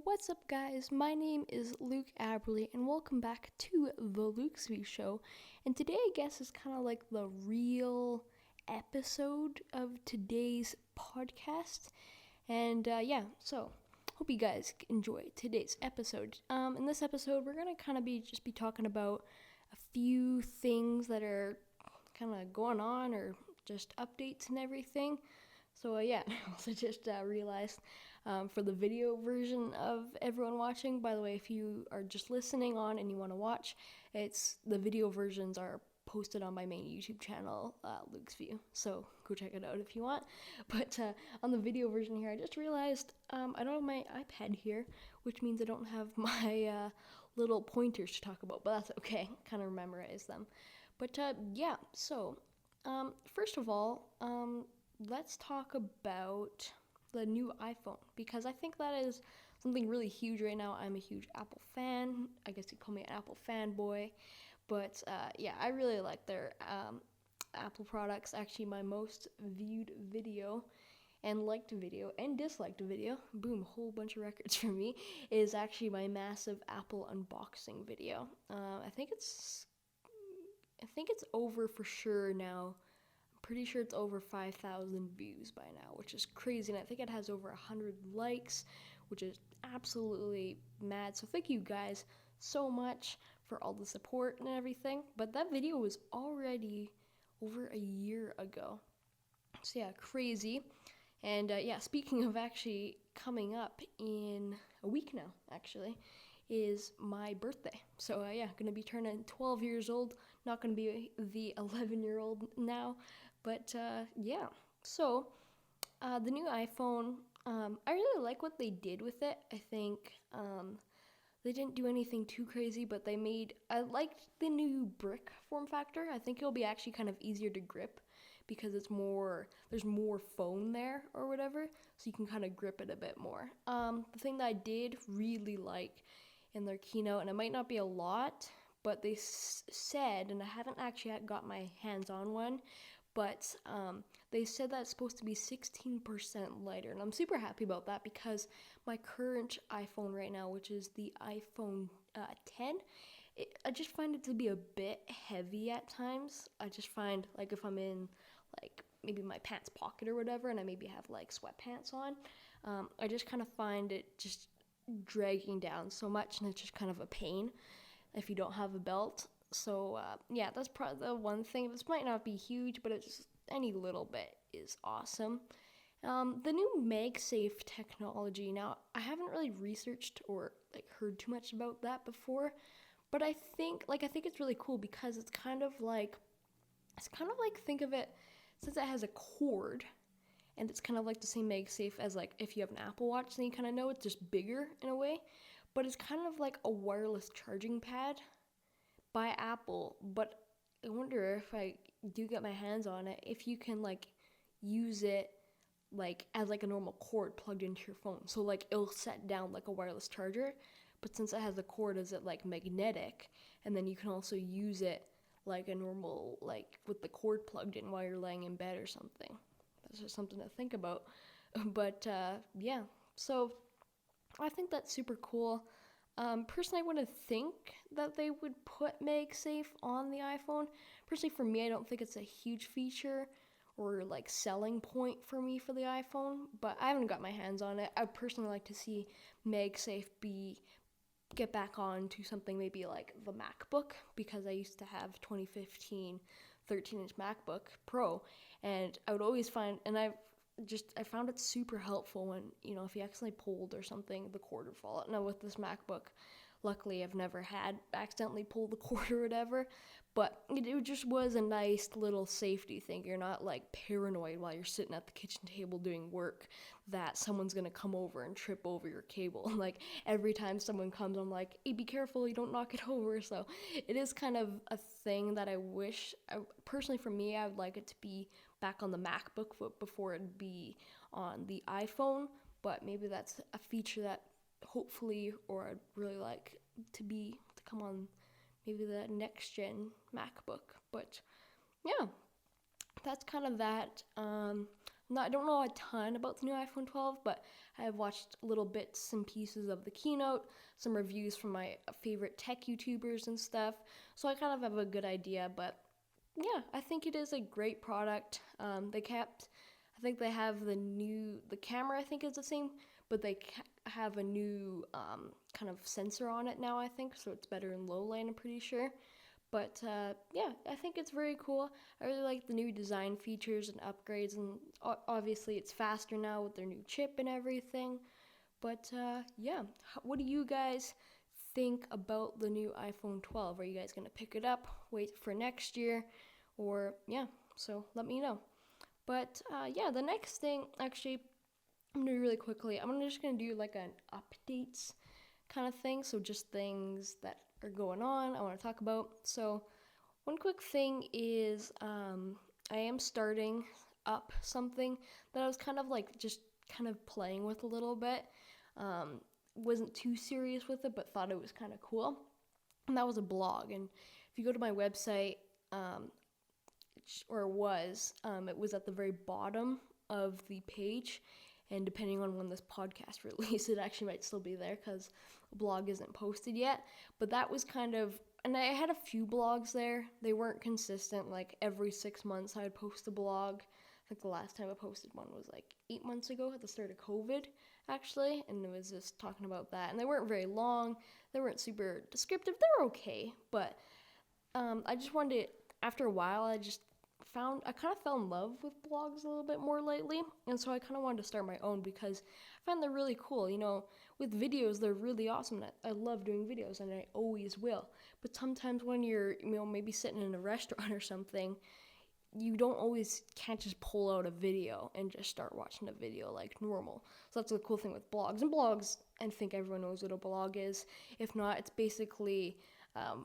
What's up, guys? My name is Luke Aberley, and welcome back to the Lukesview show. And today, I guess, is kind of like the real episode of today's podcast. And so hope you guys enjoy today's episode. In this episode, we're gonna kind of be talking about a few things that are kind of going on, or just updates and everything. So I also just realized for the video version of everyone watching, by the way, if you are just listening on and you want to watch, the video versions are posted on my main YouTube channel, Lukesview. So go check it out if you want. But on the video version here, I just realized I don't have my iPad here, which means I don't have my little pointers to talk about, but that's okay. Kind of memorize them. But so first of all, let's talk about the new iPhone, because I think that is something really huge right now. I'm a huge Apple fan. I guess you'd call me an Apple fanboy. But I really like their Apple products. Actually, my most viewed video and liked video and disliked video, boom, whole bunch of records for me, is actually my massive Apple unboxing video. I think it's over for sure now. Pretty sure it's over 5,000 views by now, which is crazy, and I think it has over 100 likes, which is absolutely mad. So thank you guys so much for all the support and everything. But that video was already over a year ago, so yeah, crazy. And speaking of actually coming up in a week now, actually, is my birthday. So gonna be turning 12 years old. Not gonna be the 11-year-old now. But so the new iPhone, I really like what they did with it. I think they didn't do anything too crazy, but I liked the new brick form factor. I think it'll be actually kind of easier to grip because there's more foam there or whatever, so you can kind of grip it a bit more. The thing that I did really like in their keynote, and it might not be a lot, but they said, and I haven't actually got my hands on one, but they said that it's supposed to be 16% lighter, and I'm super happy about that because my current iPhone right now, which is the iPhone 10, I just find it to be a bit heavy at times. I just find, like, if I'm in, like, maybe my pants pocket or whatever, and I maybe have, like, sweatpants on, I just kind of find it just dragging down so much, and it's just kind of a pain if you don't have a belt. So that's probably the one thing. This might not be huge, but it's any little bit is awesome. The new MagSafe technology. Now, I haven't really researched or heard too much about that before, but I think it's really cool because it's kind of like think of it, since it has a cord, and it's kind of like the same MagSafe as like if you have an Apple Watch, then you kind of know it's just bigger in a way, but it's kind of like a wireless charging pad by Apple. But I wonder if I do get my hands on it, if you can use it as a normal cord plugged into your phone. So it'll set down like a wireless charger, but since it has a cord, is it magnetic, and then you can also use it like a normal, with the cord plugged in while you're laying in bed or something. That's just something to think about. But so I think that's super cool. Personally, I wouldn't think that they would put MagSafe on the iPhone. Personally, for me, I don't think it's a huge feature or selling point for me for the iPhone, but I haven't got my hands on it. I personally like to see MagSafe get back on to something maybe like the MacBook, because I used to have 2015 13-inch MacBook Pro, and I would always find, and I found it super helpful when, if you accidentally pulled or something, the cord would fall out. Now with this MacBook, luckily I've never had accidentally pulled the cord or whatever, but it just was a nice little safety thing. You're not paranoid while you're sitting at the kitchen table doing work that someone's gonna come over and trip over your cable. Every time someone comes, I'm like, hey, be careful, you don't knock it over. So it is kind of a thing that I wish, personally for me, I would like it to be back on the MacBook before it'd be on the iPhone, but maybe that's a feature that hopefully, or I'd really like to come on maybe the next gen MacBook. But yeah, that's kind of that. I don't know a ton about the new iPhone 12, but I have watched little bits and pieces of the keynote, some reviews from my favorite tech YouTubers and stuff. So I kind of have a good idea, but yeah, I think it is a great product. I think they have the camera I think is the same, but they have a new kind of sensor on it now, I think, so it's better in low light, I'm pretty sure. But yeah, I think it's very cool. I really like the new design features and upgrades, and obviously it's faster now with their new chip and everything. But yeah, what do you guys think about the new iPhone 12? Are you guys gonna pick it up, wait for next year, or yeah? So let me know. But yeah, the next thing, actually, I'm gonna do really quickly. Just gonna do like an updates kind of thing. So just things that are going on I want to talk about. So one quick thing is I am starting up something that I was kind of like just kind of playing with a little bit. Wasn't too serious with it, but thought it was kind of cool. And that was a blog. And if you go to my website, it was at the very bottom of the page. And depending on when this podcast releases, it actually might still be there because the blog isn't posted yet. But that was kind of, and I had a few blogs there. They weren't consistent. Like every 6 months, I would post a blog. I think the last time I posted one was like 8 months ago at the start of COVID, actually. And it was just talking about that. And they weren't very long. They weren't super descriptive. They were okay. But I just wanted to, after a while, I kind of fell in love with blogs a little bit more lately, and so I kind of wanted to start my own because I find they're really cool. With videos, they're really awesome. I love doing videos, and I always will. But sometimes when you're, maybe sitting in a restaurant or something, you can't just pull out a video and just start watching a video like normal. So that's the cool thing with blogs. And blogs, I think everyone knows what a blog is. If not, it's basically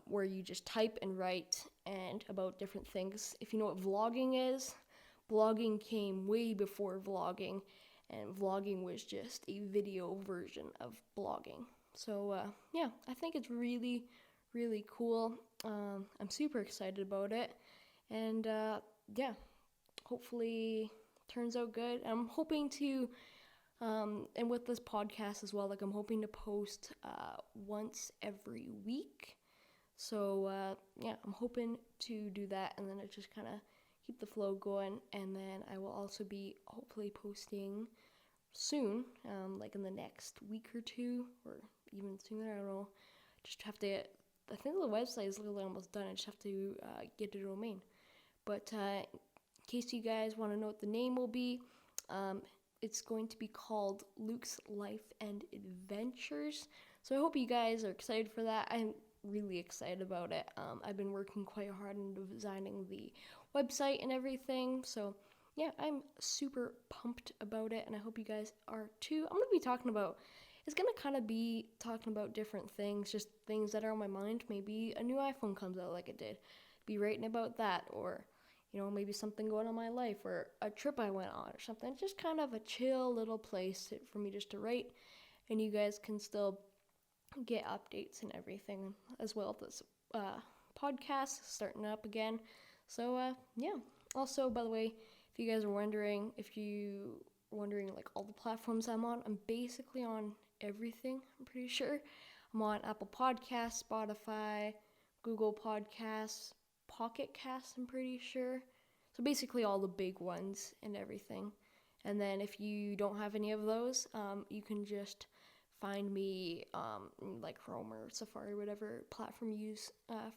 where you just type and write and about different things. If you know what vlogging is, blogging came way before vlogging, and vlogging was just a video version of blogging. So yeah, I think it's really, really cool. I'm super excited about it, and yeah, hopefully turns out good. I'm hoping to and with this podcast as well, like I'm hoping to post once every week. So yeah, I'm hoping to do that, and then it just kind of keep the flow going. And then I will also be hopefully posting soon, like in the next week or two, or even sooner. I don't know. Just have to. I think the website is literally almost done. I just have to get a domain. But in case you guys want to know what the name will be, it's going to be called Luke's Life and Adventures. So I hope you guys are excited for that. I'm really excited about it. I've been working quite hard on designing the website and everything. So yeah, I'm super pumped about it, and I hope you guys are too. It's going to kind of be talking about different things, just things that are on my mind. Maybe a new iPhone comes out like it did. Be writing about that, or maybe something going on in my life, or a trip I went on, or something. Just kind of a chill little place for me just to write, and you guys can still get updates and everything as well. This podcast starting up again. So yeah. Also, by the way, if you guys are wondering, like all the platforms I'm basically on everything. I'm pretty sure. I'm on Apple Podcasts, Spotify, Google Podcasts, Pocket Casts, I'm pretty sure. So basically all the big ones and everything. And then if you don't have any of those, you can just find me like Chrome or Safari, whatever platform you use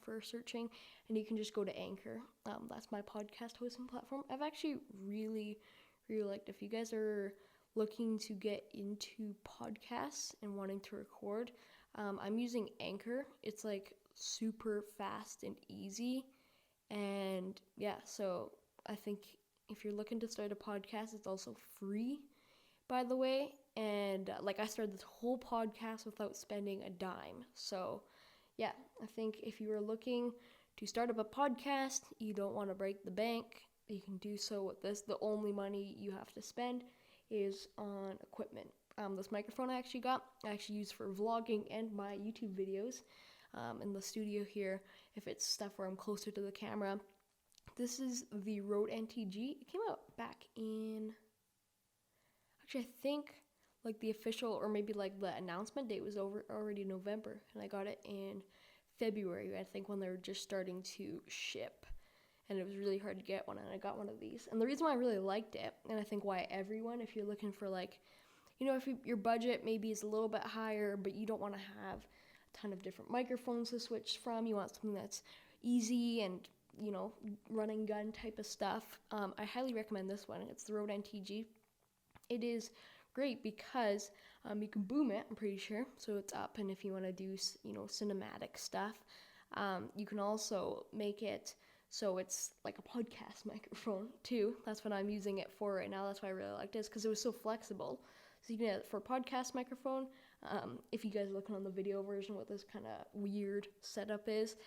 for searching, and you can just go to Anchor. That's my podcast hosting platform. I've actually really, really liked it. If you guys are looking to get into podcasts and wanting to record, I'm using Anchor. It's like super fast and easy, and yeah, so I think if you're looking to start a podcast, it's also free, by the way. And like I started this whole podcast without spending a dime. So yeah, I think if you are looking to start up a podcast, you don't want to break the bank, you can do so with this. The only money you have to spend is on equipment. This microphone I actually use for vlogging and my YouTube videos in the studio here, if it's stuff where I'm closer to the camera. This is the Rode NTG. It came out back in Actually, I think like the official or maybe like the announcement date was over already November, and I got it in February, I think, when they were just starting to ship. And it was really hard to get one, and I got one of these. And the reason why I really liked it, and I think why everyone, if you're looking for like, if your budget maybe is a little bit higher, but you don't want to have a ton of different microphones to switch from, you want something that's easy and run and gun type of stuff. I highly recommend this one. It's the Rode NTG. It is great because you can boom it, I'm pretty sure, so it's up, and if you want to do cinematic stuff, you can also make it so it's like a podcast microphone too. That's what I'm using it for right now. That's why I really liked it, because it was so flexible. So you can get it for a podcast microphone. If you guys are looking on the video version what this kind of weird setup is,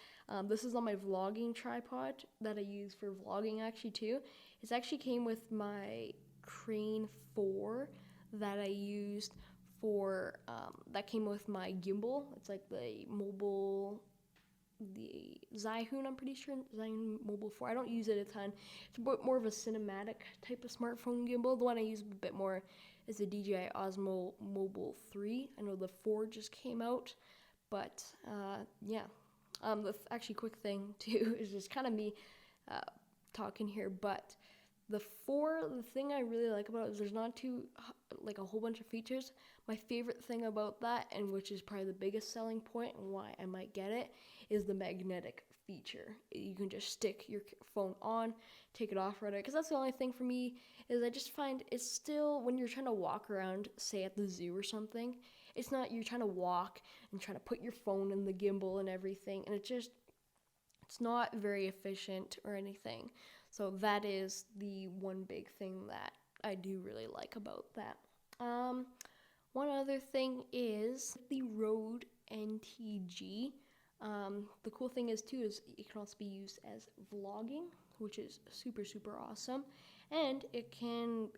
this is on my vlogging tripod that I use for vlogging actually too. It actually came with my Crane 4 that I used for, that came with my gimbal. It's like the Zhihun, I'm pretty sure, Zhihun Mobile 4. I don't use it a ton. It's a bit more of a cinematic type of smartphone gimbal. The one I use a bit more is the DJI Osmo Mobile 3. I know the 4 just came out, but yeah. The actually quick thing too is just kind of me talking here, but the thing I really like about it is there's not a whole bunch of features. My favorite thing about that, and which is probably the biggest selling point and why I might get it, is the magnetic feature. You can just stick your phone on, take it off right away. Because that's the only thing for me, is I just find it's still, when you're trying to walk around, say at the zoo or something, it's not, you're trying to walk and trying to put your phone in the gimbal and everything, and it's not very efficient or anything. So that is the one big thing that I do really like about that. One other thing is the Rode NTG. The cool thing is too is it can also be used as vlogging, which is super, super awesome, and it can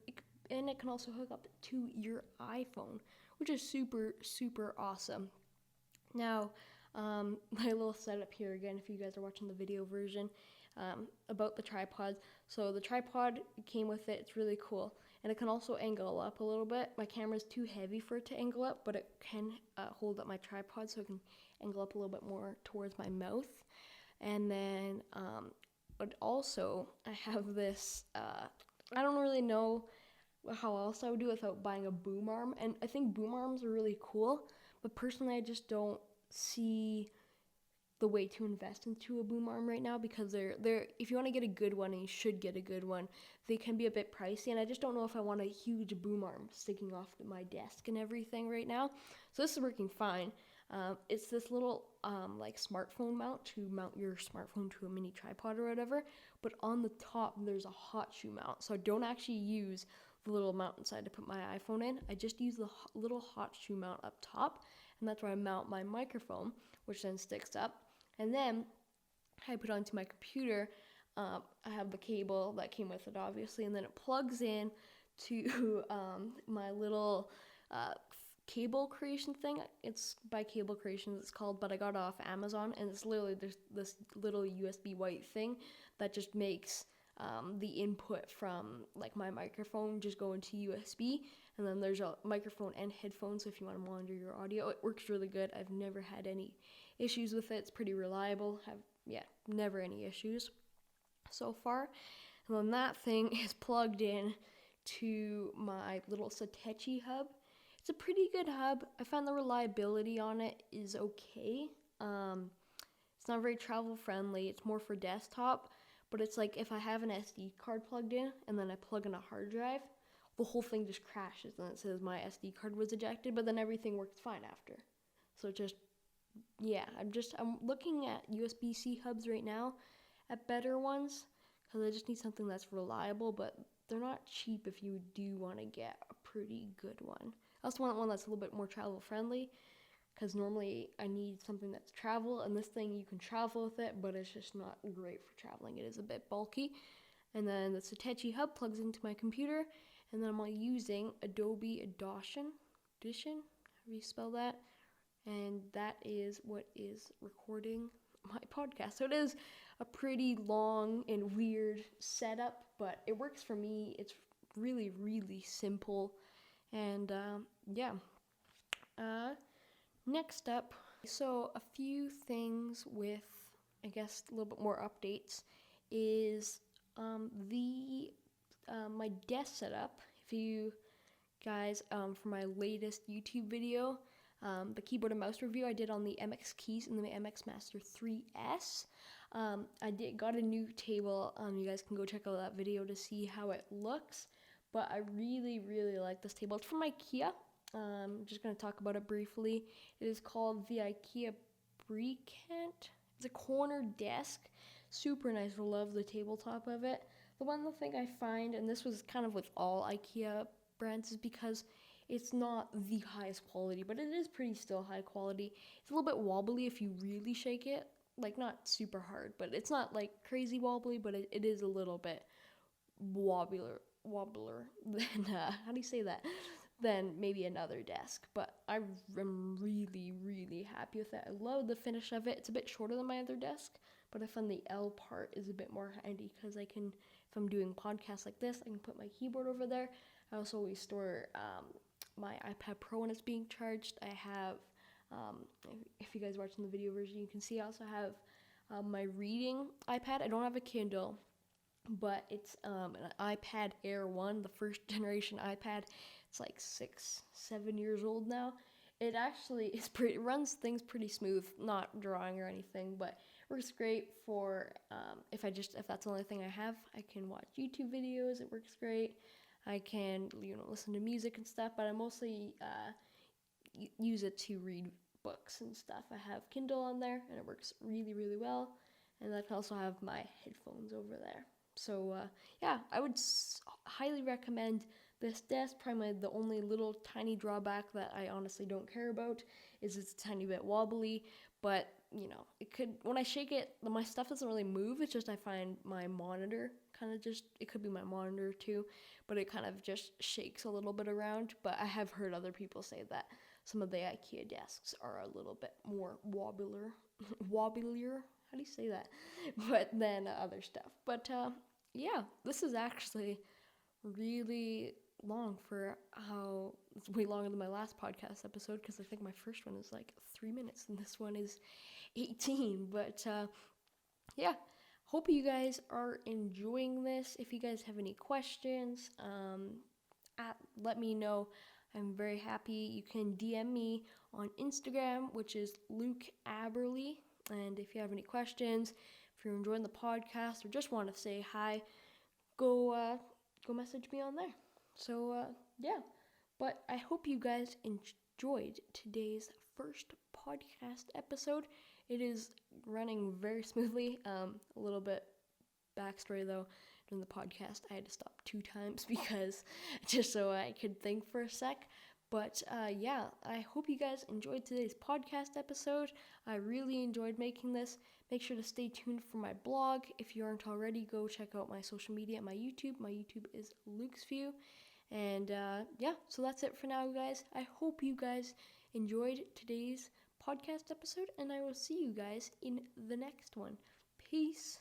also hook up to your iPhone, which is super, super awesome. Now, my little setup here again, if you guys are watching the video version, about the tripod. So the tripod came with it. It's really cool, and it can also angle up a little bit. My camera's too heavy for it to angle up, but it can hold up my tripod, so it can angle up a little bit more towards my mouth. And then, but also I have this. I don't really know how else I would do it without buying a boom arm, and I think boom arms are really cool, but personally I just don't see the way to invest into a boom arm right now, because they're if you want to get a good one, and you should get a good one, they can be a bit pricey, and I just don't know if I want a huge boom arm sticking off my desk and everything right now. So this is working fine. It's this little like smartphone mount to mount your smartphone to a mini tripod or whatever, but on the top there's a hot shoe mount, so I don't actually use the little mount inside to put my iPhone in. I just use the little hot shoe mount up top, and that's where I mount my microphone, which then sticks up. And then I put it onto my computer. I have the cable that came with it, obviously, and then it plugs in to my little cable creation thing. It's by Cable Creations, it's called, but I got it off Amazon, and it's literally this little USB white thing that just makes the input from like my microphone just go into USB, and then there's a microphone and headphones, so if you want to monitor your audio, it works really good. I've never had any issues with it. It's pretty reliable. Never any issues so far. And then that thing is plugged in to my little Satechi hub. It's a pretty good hub. I found the reliability on it is okay. It's not very travel friendly. It's more for desktop, but it's like if I have an SD card plugged in and then I plug in a hard drive, the whole thing just crashes and it says my SD card was ejected, but then everything works fine after. So just, yeah, I'm looking at USB-C hubs right now, at better ones, because I just need something that's reliable, but they're not cheap if you do want to get a pretty good one. I also want one that's a little bit more travel friendly, because normally I need something that's travel, and this thing you can travel with it, but it's just not great for traveling. It is a bit bulky. And then the Satechi hub plugs into my computer, and then I'm using Adobe Audition, how do you spell that? And that is what is recording my podcast. So it is a pretty long and weird setup, but it works for me. It's really, really simple, And yeah, next up, so a few things with, I guess, a little bit more updates is the my desk setup. If you guys, for my latest YouTube video, the keyboard and mouse review I did on the MX Keys and the MX Master 3S. I got a new table. You guys can go check out that video to see how it looks. But I really, really like this table. It's from IKEA. I'm just going to talk about it briefly. It is called the IKEA Brekant. It's a corner desk. Super nice. I love the tabletop of it. The one thing I find, and this was kind of with all IKEA brands, is because it's not the highest quality, but it is pretty still high quality. It's a little bit wobbly if you really shake it. Like, not super hard, but it's not like crazy wobbly, but it is a little bit wobbler than, how do you say that? Than maybe another desk. But I'm really, really happy with it. I love the finish of it. It's a bit shorter than my other desk, but I found the L part is a bit more handy because I can, if I'm doing podcasts like this, I can put my keyboard over there. I also always store my iPad Pro when it's being charged. I have, if you guys are watching the video version, you can see I also have my reading iPad. I don't have a Kindle, but it's an iPad Air 1, the first generation iPad. It's like 6-7 years old now. It actually is pretty, runs things pretty smooth, not drawing or anything, but works great for if that's the only thing I have. I can watch YouTube videos. It works great. I can listen to music and stuff, but I mostly use it to read books and stuff. I have Kindle on there, and it works really, really well. And I can also have my headphones over there. So yeah, I would highly recommend this desk. Probably the only little tiny drawback that I honestly don't care about is it's a tiny bit wobbly, but it could, when I shake it, my stuff doesn't really move. It's just I find my monitor kind of just, it could be my monitor too, but it kind of just shakes a little bit around. But I have heard other people say that some of the IKEA desks are a little bit more wobblier, how do you say that? But then other stuff. But yeah, this is actually really long for how it's way longer than my last podcast episode, because I think my first one is like 3 minutes and this one is 18. But yeah, hope you guys are enjoying this. If you guys have any questions, let me know. I'm very happy. You can DM me on Instagram, which is Luke Aberly. And if you have any questions, if you're enjoying the podcast or just want to say hi, go message me on there. So yeah, but I hope you guys enjoyed today's first podcast episode. It is running very smoothly. A little bit backstory though. During the podcast, I had to stop 2 times because just so I could think for a sec. But yeah, I hope you guys enjoyed today's podcast episode. I really enjoyed making this. Make sure to stay tuned for my blog. If you aren't already, go check out my social media, my YouTube. My YouTube is Lukesview. And yeah, so that's it for now, guys. I hope you guys enjoyed today's podcast episode, and I will see you guys in the next one. Peace.